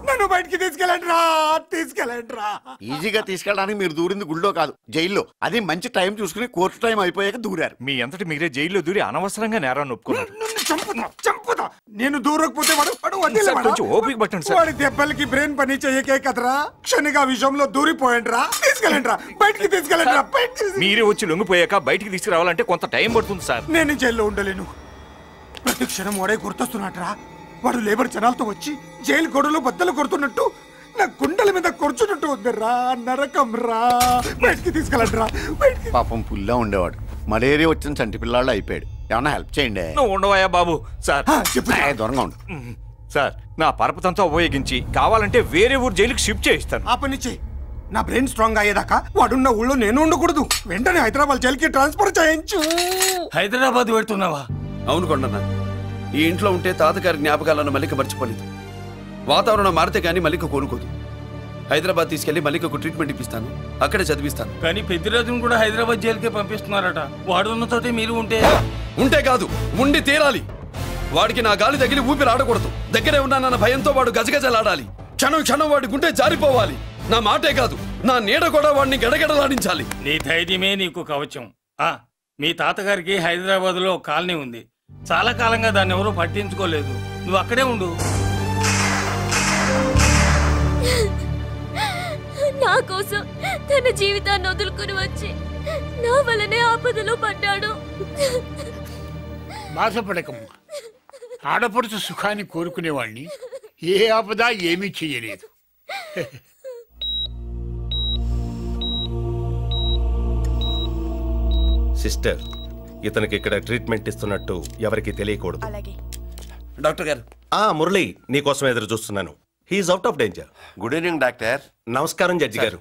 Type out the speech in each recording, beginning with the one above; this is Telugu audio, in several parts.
నన్ను బయటికి తీసుకెళ్ళండి రా. ఈజీగా తీసుకెళ్ళడానికి మీరు దూరింది గుళ్ళో కాదు, జైల్లో. అది మంచి టైం చూసుకుని కోర్టు టైం అయిపోయాక దూరారు. మీ అంతటి మీరే జైల్లో దూరి అనవసరంగా నేరాన్ని ఒప్పుకున్నారు. చంపుతా. నేను దూరకపోతే కొంచెం ఓపిక పట్టండి సార్. వాడి దెబ్బలకి బ్రెయిన్ పని చెయ్యకే కదరా. క్షణిగా విషయంలో దూరిపోయండి రా. బయటికి తీసుకెళ్ళండి రా. మీరే వచ్చి లొంగిపోయాక బయటికి తీసుకురావాలంటే కొంత టైం పడుతుంది సార్. నేను జైల్లో ఉండలేను. ప్రతి క్షణం వాడే గుర్తొస్తున్నట్రా. వాడు లేబర్ జనాలతో వచ్చి జైలు గొడవలో బద్దలు కొడుతున్నట్టు నా గుండెల మీద కొడుచున్నట్టు ఉందిరా. నరకం రా. బయటికి తీసుకెళ్ళండి రా. పాపం పుల్లా ఉండేవాడు, మలేరియా వచ్చిన చంటి పిల్లాళ్ళు అయిపోయాడు. ఏమన్నా హెల్ప్ చేయండి. నువ్వు ఉండవయ్యా బాబు. సార్ దూరంగా ఉండు సార్. నా పరపతంతా ఉపయోగించి కావాలంటే వేరే ఊరు జైలుకి షిఫ్ట్ చేయిస్తాను. ఆ పని చెయ్యి. నా బ్రెయిన్ స్ట్రాంగ్ అయ్యేదాకా వాడున్న ఊళ్ళో నేను ఉండకూడదు. వెంటనే హైదరాబాద్ జైలుకి ట్రాన్స్ఫర్ చేయించు. హైదరాబాద్ పెడుతున్నావా? అవును కొండన్న, ఈ ఇంట్లో ఉంటే తాతగారి జ్ఞాపకాలను మల్లిక మర్చిపోలేదు. వాతావరణం మారితే గానీ మల్లిక కోరుకోదు. హైదరాబాద్ తీసుకెళ్లి మల్లికకు ట్రీట్మెంట్ ఇప్పిస్తాను, అక్కడే చదివిస్తాను. కానీ పెద్దిరాజును కూడా హైదరాబాద్ జైలుకే పంపిస్తున్నారట. వాడున్నతోటి మీరు ఉంటే కాదు, ఉండి తీరాలి. వాడికి నా గాలి తగిలి ఊపిరి ఆడకూడదు. దగ్గరే ఉన్నానన్న భయంతో వాడు గజగజలాడాలి. క్షణం క్షణం వాడి గుంటే జారిపోవాలి. నా మాటే కాదు, నా నీడ కూడా వాడిని గడగడలాడించాలి. నీ ధైర్యమే నీకు కవచం. మీ తాతగారికి హైదరాబాద్ లో కాలనీ ఉంది. చాలా కాలంగా దాన్ని ఎవరూ పట్టించుకోలేదు. నువ్వు అక్కడే ఉండు. నా కోసం తన జీవితాన్ని వదులుకుని వచ్చి నా వల్లనే ఆపదలో పడ్డాడు. బాధపడకమ్మా. ఆడపడుచు సుఖాన్ని కోరుకునేవాణ్ణి ఏ ఆపద ఏమీ చెయ్యలేదు. సిస్టర్, ఇతనికి ఇక్కడ ట్రీట్మెంట్ ఇస్తున్నట్టు ఎవరికి తెలియకూడదు. డాక్టర్ గారు. మురళి, నీకోసం ఎదురు చూస్తున్నాను. He is out of danger. Good evening doctor. నమస్కారం జడ్జి గారు.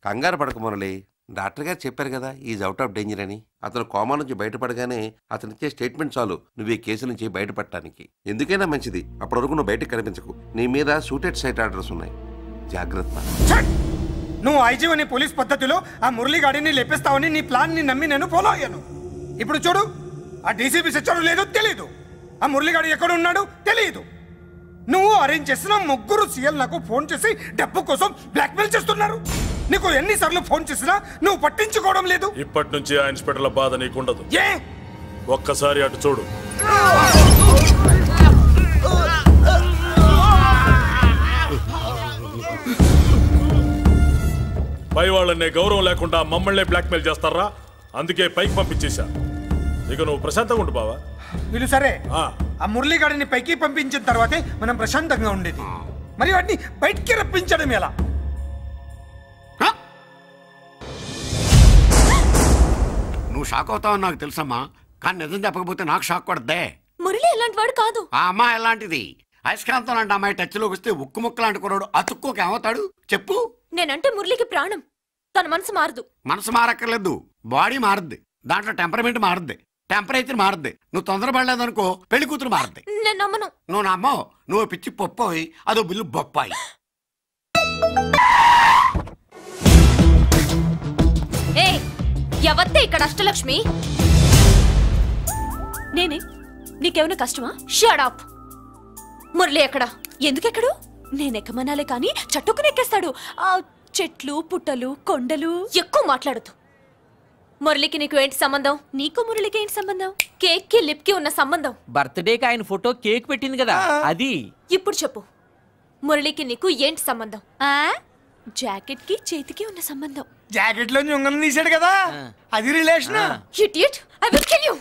కంగారు పడక మురళి, డాక్టర్ గారు చెప్పారు కదా ఈజ్ అవుట్ ఆఫ్ డేంజర్ అని. అతను కోమా నుంచి బయటపడగానే అతను ఇచ్చే స్టేట్మెంట్ చాలు నువ్వు ఈ కేసు నుంచి బయటపడటానికి. ఎందుకైనా మంచిది, అప్పటి వరకు నువ్వు బయటకు కనిపించకు. నీ మీద షూటెడ్ సైట్ ఆర్డర్స్ ఉన్నాయి, జాగ్రత్త. నువ్వు ఐజీ అని పోలీస్ పద్ధతిలో ఆ మురళి గాడిని లేపిస్తావని నీ ప్లాన్ ని నమ్మి నేను ఫాలో అయ్యాను. ఇప్పుడు చూడు, ఆ డీసీపీ సచ్చాడు లేదో తెలియదు, ఆ మురళిగాడు ఎక్కడ ఉన్నాడు తెలియదు. నువ్వు అరేంజ్ చేసిన ముగ్గురు సీఎల్ నాకు ఫోన్ చేసి డబ్బు కోసం బ్లాక్మెయిల్ చేస్తున్నారు. నీకు ఎన్నిసార్లు ఫోన్ చేసినా నువ్వు పట్టించుకోవడం లేదు. ఇప్పటి నుంచి ఆ ఇన్స్పెక్టర్ల బాధ నీకుండదు. ఏ ఒక్కసారి అటు చూడు. పై వాళ్ళనే గౌరవం లేకుండా మమ్మల్నే బ్లాక్మెయిల్ చేస్తారా? అందుకే పైకి పంపించేశా. ఇక నువ్వు ప్రశాంతంగా ఉండు బావా. వీళ్ళు సరే, ఆ మురళిగాడిని పైకి పంపించిన తర్వాతే మనం ప్రశాంతంగా ఉండేది. మరి వాటిని బయటికి రప్పించడం ఎలా? నువ్వు షాక్ అవుతావు నాకు తెలుసమ్మా, కానీ నిజం చెప్పకపోతే నాకు షాక్ కొడద్దే. మురళి ఎలాంటి వాడు కాదు. ఆ అమ్మాయి ఎలాంటిది? అయస్కాంతం లాంటి అమ్మాయి టచ్ లోకి వస్తే ఉక్కు ముక్క లాంటి కుర్రాడు అతుక్కోక ఏమవుతాడు చెప్పు? నేనంటే మురళికి ప్రాణం. తన మనసు మారదు. మనసు మారక్కర్లేదు, బాడీ మారుద్ది. దాంట్లో టెంపరమెంట్ మారుద్ది, టెంపరేచర్ మారుద్ది. నువ్వు తొందరపడలేదనుకో పెళ్లి కూతురు మారుద్ది. నేను నమ్మను. నువ్వు నమ్మవు. నువ్వు పిచ్చి పొప్పోయి, అదో బిల్లు బొప్పాయి. ఎవత్తే ఇక్కడ అష్టలక్ష్మి? నేనే. నీకేమైనా కష్టమా? Shut up. మురళి ఎక్కడా? ఎందుకెక్కడు? నేనెక్కమనాలే కానీ చట్టుకుని ఎక్కేస్తాడు. ఆ చెట్లు, పుట్టలు, కొండలు. ఎక్కువ మాట్లాడదు. మురళికి నీకు ఏంటి సంబంధం? నీకు మురళికి ఏంటి సంబంధం? కేక్ కి లిప్ కి ఉన్న సంబంధం. బర్త్డేకి ఆయన ఫోటో కేక్ పెట్టింది కదా, అది. ఇప్పుడు చెప్పు, మురళికి నీకు ఏంటి సంబంధం? జాకెట్ కి చేతికి ఉన్న సంబంధం. జాకెట్ లో ఉంగరం తీసాడు కదా, అది relation. Idiot, I will kill you.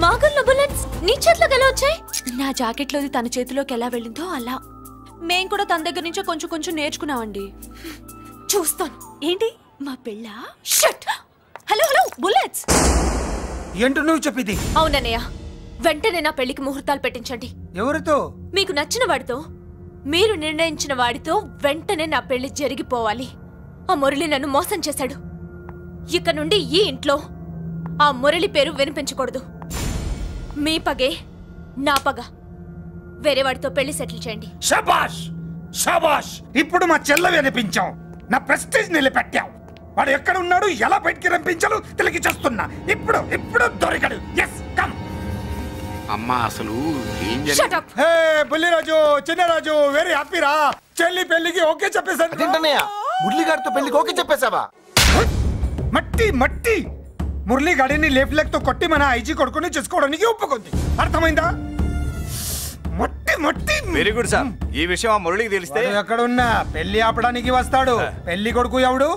మాగల్లో బుల్లెట్స్ నీ చేతిలోకి ఎలా వచ్చాయి? నా జాకెట్ లోది తన చేతిలోకి ఎలా వెళ్ళిందో అలా. మేం కూడా తన దగ్గర నుంచే కొంచెం కొంచెం నేర్చుకున్నామండి. చూస్తాను. ఏంటి మా పెళ్ళా? షట్. Hello hello, bullets. ఏంటో నువ్వు చెప్పేది? అవునన్నయ్య, వెంటనే నా పెళ్లికి ముహూర్తాలు పెట్టించండి. ఎవరితో? మీకు నచ్చిన వాడితో, మీరు నిర్ణయించిన వాడితో వెంటనే నా పెళ్లి జరిగిపోవాలి. ఆ మురళి నన్ను మోసం చేశాడు. ఇక నుండి ఈ ఇంట్లో ఆ మురళి పేరు వినిపించకూడదు. మీ పగే నా పగ. వేరే వాడితో పెళ్లి సెటిల్ చేయండి. శబాష్ శబాష్. ఇప్పుడు మా చెల్ల వినిపించావు, నా ప్రెస్టీజ్ నిలబెట్టావు. వాడు ఎక్కడ ఉన్నాడు, ఎలా బయటికి రంపించాలో తెలికి చేస్తున్నా. ఇప్పుడు ఇప్పుడు దొరికాడు. Yes come. అమ్మ అసలు ఏం హే బుల్లిరాజు చిన్నరాజు వెరీ హ్యాపీ రా. చెల్లి పెళ్లికి ఓకే చెప్పేసాను. మురళిగాడితో పెళ్లికి ఓకే చెప్పేసావా? మట్టి మట్టి మురళి గాడిని లేఫ్ లెగ్ తో కొట్టి మన ఐజీ కొడుకుని చేసుకోవడానికి ఒప్పుకుంది. అర్థమైందా? మట్టి మట్టి. Very good sir. ఈ విషయం ఆ మురళికి తెలిస్తే ఎక్కడున్నా పెళ్లి ఆపడానికి వస్తాడు. పెళ్లి కొడుకు ఎవడు?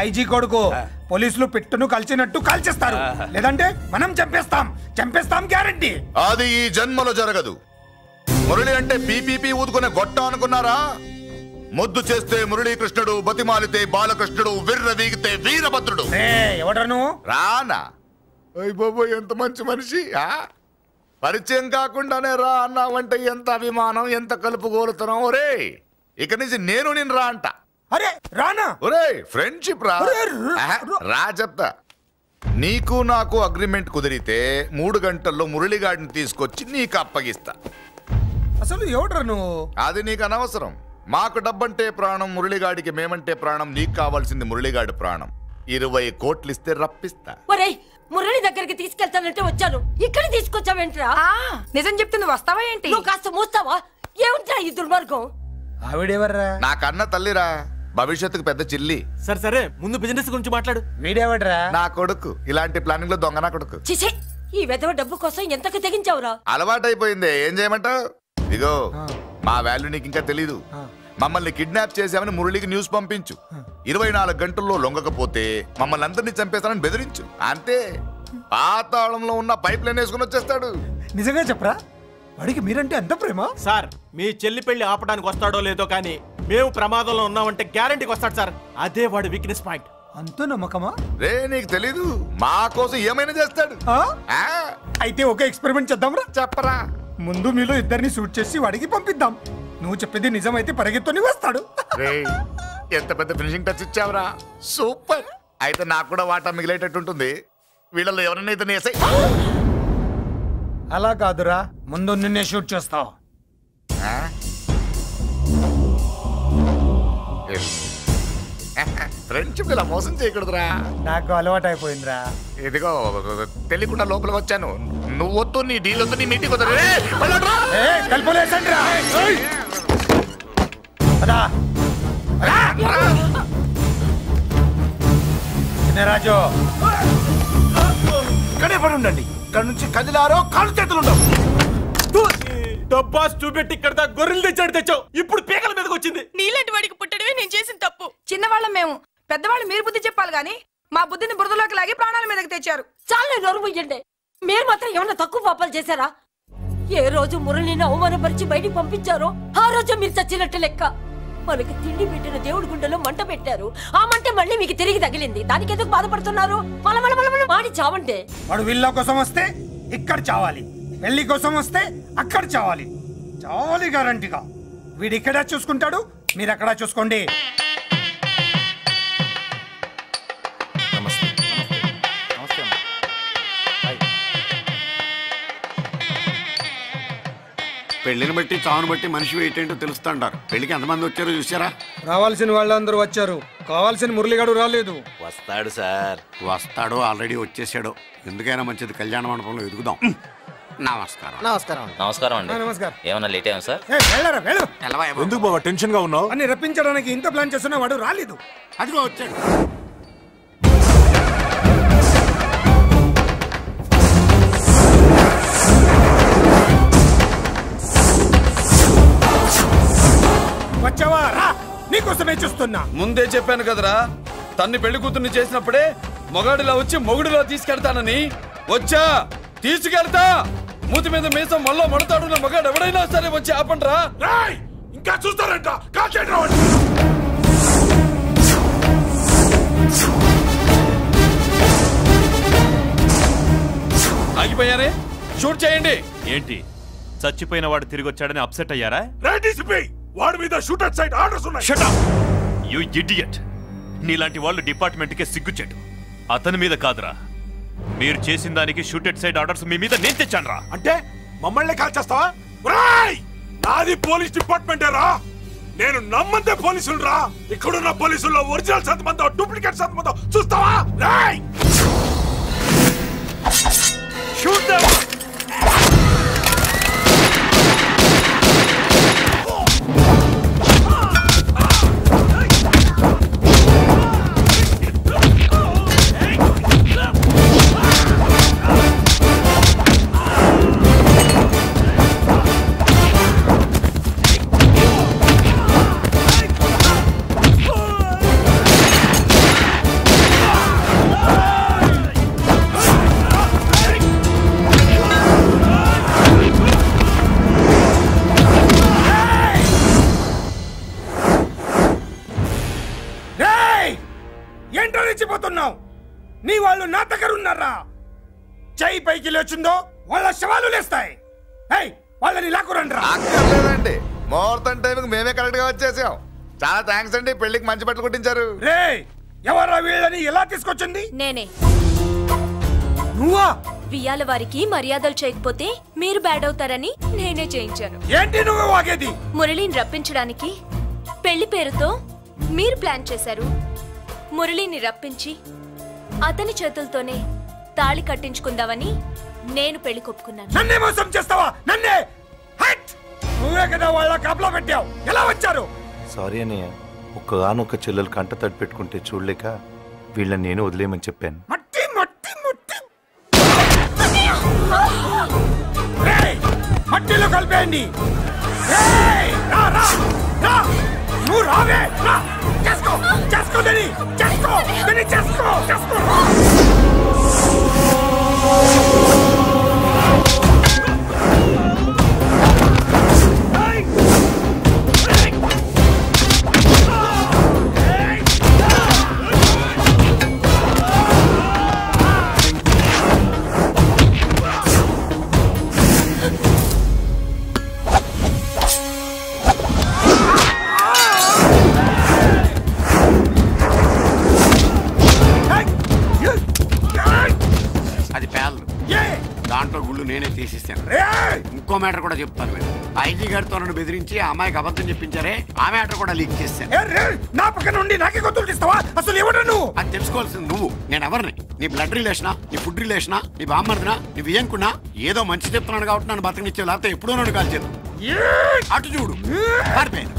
ఐజీ కొడుకు. పోలీసులు పిట్టును కలిసినట్టు కాల్చేస్తారు, లేదంటే మనం చంపేస్తాం గ్యారంటీ. అది ఈ జన్మలో జరగదు. మురళి అంటే పీపీపీ ఊదుకునే గొట్ట అనుకున్నారా? ముద్దు చేస్తే మురళీకృష్ణుడు, బతిమాలితే బాలకృష్ణుడు, విర్ర వీగితే వీరభద్రుడు. ఎవడను రానా? బాబు ఎంత మంచి మనిషి. పరిచయం కాకుండానే రా అన్నావంటే ఎంత అభిమానం, ఎంత కలుపుగోలుతున్నాం. ఒరే ఇక నుంచి నేను రా అంట. అరే రానా? ఒరే ఫ్రెండ్షిప్ రా. రా చెప్తా. నీకు నాకు అగ్రిమెంట్ కుదిరితే 3 గంటల్లో మురళిగాడిని తీసుకొచ్చి నీకు అప్పగిస్తా. అసలు ఎవడను? అది నీకు అనవసరం. మాకు డబ్బంటే ప్రాణం, మురళిగాడికి మేమంటే ప్రాణం. నీకు కావాల్సింది మురళిగాడి ప్రాణం. 20 కోట్లు ఇస్తే రప్పిస్తా. మురళి దగ్గరికి తీసుకెళ్తానంటే వచ్చాను, ఇక్కడ తీసుకొచ్చావేంట్రా? నిజం చెప్తే నువ్వు వస్తావా ఏంటి? నువ్వు కాస్త మూస్తావా? ఏమిట్రా ఈ దుర్మార్గం? ఆవిడెవర్రా? నా కన్న తల్లిరా, భవిష్యత్తుకు పెద్ద చిల్లి. సరే ముందు బిజినెస్ గురించి మాట్లాడు. వీడేవడ్రా? నా కొడుకు. ఇలాంటి ప్లానింగ్ లో దొంగ నా కొడుకు. చిసే, ఈ వెధవ డబ్బు కోసం ఎంతకు తెగించావురా? అలవాటైపోయింది, ఏం చేయమంటావు? ఇగో మా వాల్యూ నీకు ఇంకా తెలీదు. మమ్మల్ని కిడ్నాప్ చేసామని మురళికి న్యూస్ పంపించు. 24 గంటల్లో లొంగకపోతే మమ్మల్ని అందరినీ చంపేస్తానని బెదిరించు. అంతే. పాతాళంలో ఉన్న పైప్ లైన్ వేసుకుని వచ్చేస్తాడు. నిజంగా చెప్పరా? వాడికి మీరంటే ఎంత ప్రేమ? సార్ మీ చెల్లి పెళ్లి ఆపడానికి వస్తాడో లేదో కానీ మేము ప్రమాదంలో ఉన్నామంటే గ్యారంటీకి వస్తాడు సార్. అదే వాడి వీక్నెస్ పాయింట్. అంత నమ్మకమా? రే నీకు తెలీదు, మా కోసం ఏమైనా చేస్తాడు. అయితే ఒక ఎక్స్పెరిమెంట్ చేద్దాంరా. చెప్పరా. ముందు మీలో ఇద్దరిని షూట్ చేసి వాడికి పంపిద్దాం. నువ్వు చెప్పేది నిజమైతే పరిగెత్తుని వస్తాడు. ఎంత పెద్ద ఫినిషింగ్ టచ్ ఇచ్చావురా. సూపర్. అయితే నాకు కూడా వాటా మిగిలేటట్టు ఉంటుంది. వీళ్ళలో ఎవరైనా ఇతను వేసాయి. అలా కాదురా, ముందు నిన్నే షూట్ చేస్తావు. ఫ్రెండ్షిప్ ఇలా మోసం చేయకూడదురా. నాకు అలవాటు అయిపోయిందిరా. ఇదిగో తెలియకుండా లోపల వచ్చాను. నువ్వు వద్దు, నీ డీల్ వద్దు, నీ మీటింగ్ వద్దు. రాజు ఇక్కడే పడి ఉండండి. ఇక్కడ నుంచి కదిలారో కాళ్ళు చేతులు ఉండవు. డబ్బాస్ చూపెట్టి ఇక్కడ గొర్రెలు తెచ్చావు. ఇప్పుడు పీకల మీదకి వచ్చింది. నీలాంటి వాడికి పుట్టడమే నేను చేసిన తప్పు. చిన్నవాళ్ళం మేము, పెద్దవాళ్ళు మీరు బుద్ధి చెప్పాలి గాని మా బుద్ధిని బురదలోకి లాగి ప్రాణాల మీదకి తెచ్చారు. చాలా నోరు ముయ్యండి. మీరు మాత్రం ఏమన్నా తక్కువ పాపాలు చేశారా? ఏ రోజు మురళిని అవమానపరిచి బయటికి పంపించారో ఆ రోజు మీరు చచ్చినట్టు లెక్క. మనకి తిండి పెట్టిన దేవుడి గుండెలో మంట పెట్టారు. ఆ మంట మళ్ళీ మీకు తిరిగి తగిలింది. దానికి ఎందుకు బాధపడుతున్నారు? మాడి చావంటే. వాడు విల్లా కోసం వస్తే ఇక్కడ చావాలి, పెళ్లి కోసం వస్తే అక్కడ చావాలి. చావాలి గ్యారంటీగా. వీడు ఇక్కడ చూసుకుంటాడు, మీరు అక్కడ చూసుకోండి. పెళ్లిని బట్టి చావును బట్టి మనిషి ఏంటో తెలుస్తుంటారు. పెళ్లికి ఎంతమంది వచ్చారో చూసారా? రావాల్సిన వాళ్ళందరూ వచ్చారు, కావాల్సిన మురళిగాడు రాలేదు. వస్తాడు సార్. వస్తాడు, ఆల్రెడీ వచ్చేసాడు. ఎందుకైనా మంచిది కళ్యాణ మండపంలో ఎదుగుదాం. నమస్కారం. నమస్కారం. నమస్కారం అండి. నమస్కారం. ఏమన్నా లేట్ అయ్యాం సార్? ఎందుకు బాబా టెన్షన్ గా ఉన్నావు? అని రప్పించడానికి ఇంత ప్లాన్ చేస్తున్నా వాడు రాలేదు. అదిగో వచ్చాడు. వచ్చావా? రా, నీకోసమే చూస్తున్నా. ముందే చెప్పాను కదరా, తన్ని పెళ్లి కూతుర్ని చేసినప్పుడే మొగాడిలా వచ్చి మొగుడిలో తీసుకెళ్తానని. వచ్చా, తీసుకెళ్తా. మూతి మీద మీసం మళ్ళా మడతాడున్న మగాడు ఎవడైనా సరే వచ్చి ఆపండ్రా. ఇంకా చూస్తారంట. ఆగిపోయారే, షూట్ చేయండి. ఏంటి చచ్చిపోయిన వాడు తిరిగి వచ్చాడని అప్సెట్ అయ్యారా? వాడి మీద షూటర్ సైడ్ ఆర్డర్స్ ఉన్నాయి. Shut up you idiot. నీలాంటి వాళ్ళు డిపార్ట్మెంట్ కే సిగ్గుచెట్టు. అతని మీద కాదురా, మీరు చేసిన దానికి షూటెడ్ సైడ్ ఆర్డర్స్ మీ మీద నేను తెచ్చానురా. అంటే మమ్మల్ని కాల్ చేస్తావా? నాది పోలీస్ డిపార్ట్మెంటే రా. నేను నమ్మంతే పోలీసులు రా. ఇక్కడున్న పోలీసుల్లో ఒరిజినల్ సత్మంతో డూప్లికేట్ సత్మంతో చూస్తావా? Shoot them. నీ వాళ్ళు నా దగ్గర ఉన్నారా? చెయ్యి పైకి లేచిందో వాళ్ళ శవాలు లేస్తాయి. వాళ్ళని లాక్కురండి రా. అక్కర్లేదండి, ముహూర్తం టైంకి మేమే కరెక్ట్ గా వచ్చేసాం. చాలా థ్యాంక్స్ అండి, పెళ్లికి మంచి బట్టలు కుట్టించారు. రే, ఎవరా వీళ్ళని ఎలా తీసుకొచ్చింది? నేనే. నువ్వా? వియ్యాల వారికి మర్యాదలు చేయకపోతే మీరు బ్యాడ్ అవుతారని నేనే చేయించాను. ఏంటి నువ్వు వాగేది? మురళిని రప్పించడానికి పెళ్లి పేరుతో మీరు ప్లాన్ చేశారు. మురళిని రప్పించి అతని చేతులతోనే తాళి కట్టించుకుందామని నేను పెళ్లి కొప్పుకున్నాను. నన్నే మోసం చేస్తావా? నన్నే? నువ్వే కదా వాళ్ళ కాపలా పెట్టావు. ఎలా వచ్చారు? సారీ అన్నయ్య, ఒక్కగానొక్క చెల్లెలు కంట తడి పెట్టుకుంటే చూడలేక వీళ్ళని నేను వదిలేయమని చెప్పాను. మట్టిలో కలిపేయండి. నువ్వు రావే. చేసుకో చేసుకో దని చేసుకో దని చేసుకో చేసుకో. అది పేలదు. దాంట్లో గుళ్ళు నేనే తీసిస్తాను. ఇంకో మ్యాటర్ కూడా చెప్తాను. మీరు ఐజీ గారితో నన్ను బెదిరించి ఆ అమ్మాయికి అబద్ధం చెప్పించారే, ఆ మ్యాటర్ కూడా లీక్ చేస్తాను. నా పక్కన ఉండి నాకే గొంతులు తీస్తావా? అసలు ఎవరు నువ్వు? అది తెలుసుకోవాల్సింది నువ్వు. నేను ఎవరిని? నీ బ్లడ్ రిలేషనా, నీ ఫుడ్ రిలేషనా, నీ బామ్మర్దినా, నీ వియ్యంకున్నా? ఏదో మంచి చెప్తున్నాను కాబట్టి నన్ను బతకనిచ్చే, లేకపోతే ఎప్పుడో నన్ను కాల్చేది. అటు చూడు, పారిపోయాను.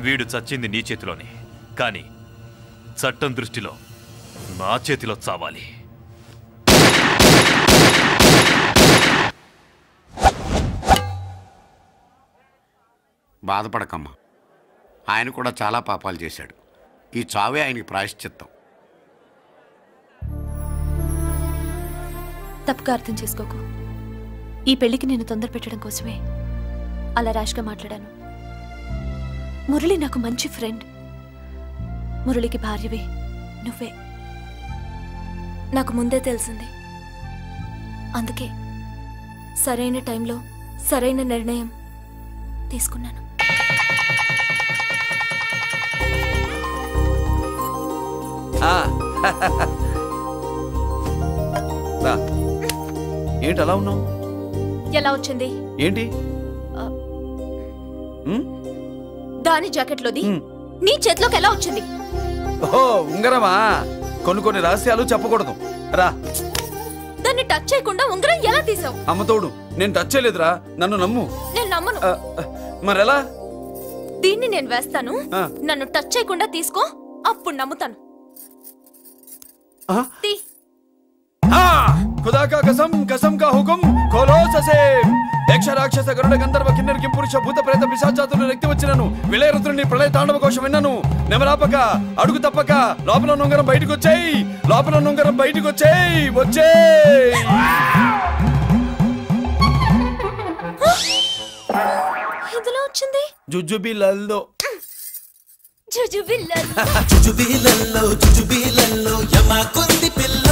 వీడు చచ్చింది నీ చేతిలోనే, కానీ చట్టం దృష్టిలో నా చేతిలో చావాలి. బాధపడకమ్మా, ఆయన కూడా చాలా పాపాలు చేశాడు. ఈ చావే ఆయనకి ప్రాయశ్చిత్తం. తప్పుగా అర్థం చేసుకోకు. ఈ పెళ్లికి నేను తొందర పెట్టడం కోసమే అలా ర్యాష్గా మాట్లాడాను. మురళి నాకు మంచి ఫ్రెండ్. మురళికి భార్యవే నువ్వే. నాకు ముందే తెలిసింది. అందుకే సరైన టైంలో సరైన నిర్ణయం తీసుకున్నాను. ఏంటి అలా ఉన్నావు? ఎలా వచ్చింది? ఏంటి దాని జాకెట్లోది నీ చేతిలోకి ఎలా వచ్చింది? ఓ ఉంగరమా? కొన్ని రహస్యాలు చెప్పకూడదు. రా. దాన్ని టచ్ చేయకుండా ఉంగరం ఎలా తీసావు? అమ్మతోడు నేను టచ్ చేయలేదురా, నన్ను నమ్ము. నేను నమ్మను. మరెలా? దీన్ని నేను వేస్తాను, నన్ను టచ్ చేయకుండా తీసుకో, అప్పుడు నమ్ముతాను. खुदा का कसम कसम का हुकुम खोलो ससे యక్ష రాక్షస గరుడ గంధర్వ కిన్నెర కింపురుష భూత ప్రేత పిశాచాతులు రక్తి వచ్చినను విలయరుద్రుని ప్రళయ తాండవ కోశం విన్నను నెమరాపక అడుగు తప్పక లోపల నుంగరం బయటకు వచ్చేయి, లోపల నుంగరం బయటకు వచ్చేయి, వచ్చేయి. ఇదిలో వచ్చింది జుజుబిలల్లో జుజుబిలల్లో యమా కొంది పిల్ల